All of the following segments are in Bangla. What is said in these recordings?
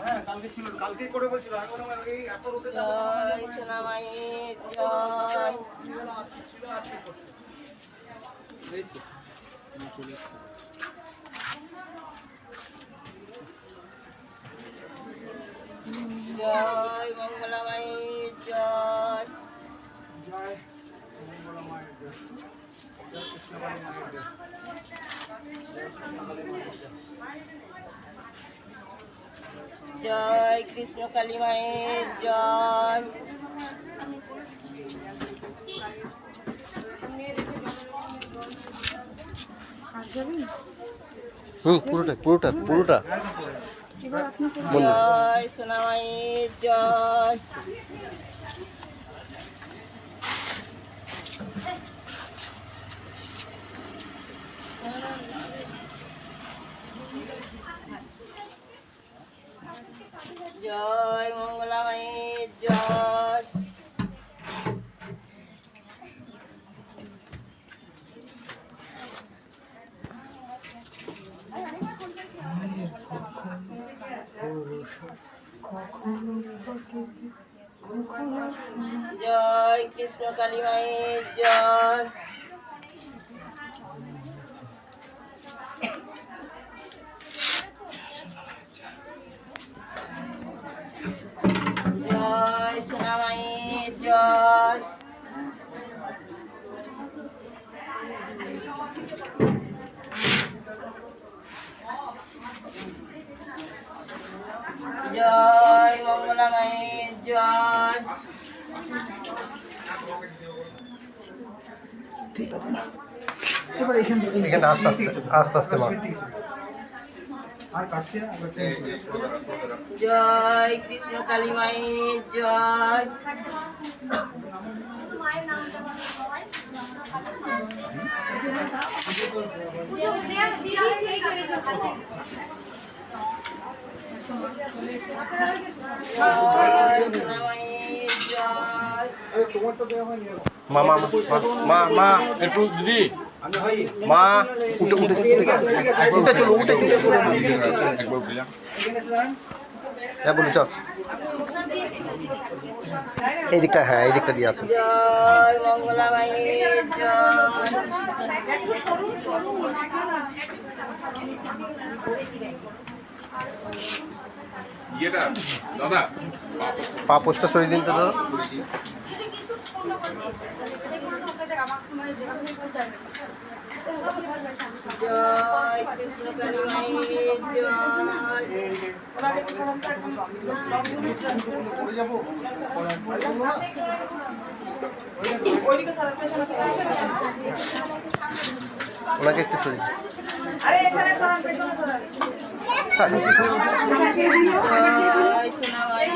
হ্যাঁ কালকে ছিল, কালকে করে বলছিল। আমি বললাম এই এত রোদে যাব না। জয় সোনামায়ের জয়। ছিল আজকে করছে। এই তো চলে এসেছে। জয় মঙ্গলা মায়ের জয়। জয় মঙ্গলা মায়ের জয়। জয় কৃষ্ণকালী মায়ের জয়। জয় কৃষ্ণকালী মায়ের জয়। পুরোটা পুরোটা পুরোটা জয় সোনামায়ের জয়। জয় মঙ্গলা মায়ের জয়। জয় কৃষ্ণকালী মায়ের জয়। জয় সোনা মায়ের জয়। জয় মঙ্গলা মায়ের জয়। এখানে আস্তে আস্তে আস্তে আস্তে মা। জয় কৃষ্ণকালী মায়ের জয়। জয় সোনা মায়ের জয়। মা মা মা মা একটু দিদি মা উঠে উঠে উঠে চলো উঠে চলো হ্যাঁ বলি চল এই দিকটা, হ্যাঁ এই দিকটা দিয়ে আসো। জয় মঙ্গলা মায়ের জয়। দাদা পা পোস্টটা সরিয়ে দিন তো দাদা। জয় কৃষ্ণকালী মায়ের জয়। ওনাকে একটু সরিয়ে জয় সোনা মায়ের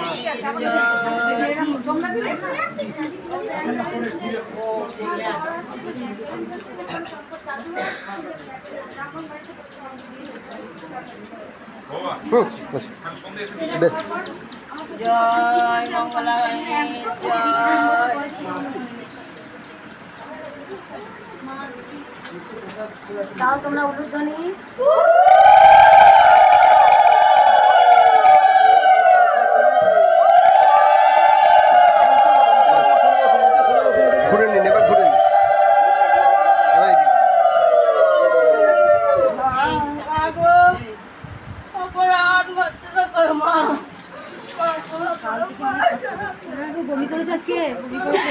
বেশ। জয় মঙ্গলা মায়ের জয়। তাও তোমরা উলুধ্বনি ঘুরে নিন, এবার ঘুরে নিন। অপরাধ ভর্তা করো মা। বমি করেছে আজকে, বমি করেছে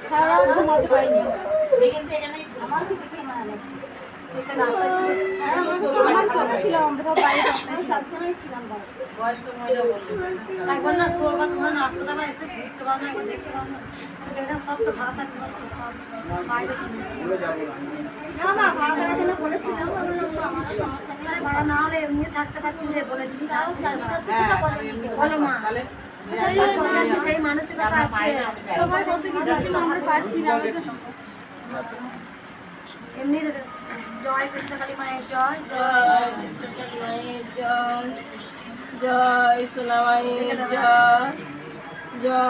সারা রাত ঘুমাতে পারিনি। একবার না সোমবার তোমার নাস্তাটা না এসে ঘুরতে পারো না, দেখতে পারো না, এটা সব তো ভাড়া থাকতে পারতো, সব বাইরে ছিল। না না ভাড়া থাকার জন্য বলেছিলাম, ভাড়া না হলে এমনিও থাকতে পারতি, যে বলে দিদি বলো মা। সেই মানসিকতা আছে, সবাই কত কি দিচ্ছিল আমরা পাচ্ছি না। এমনি জয় কৃষ্ণকালী মায়ের জয়। জয় কৃষ্ণকালী মায়ের জয়। জয় সোনা মায়ের জয়। জয়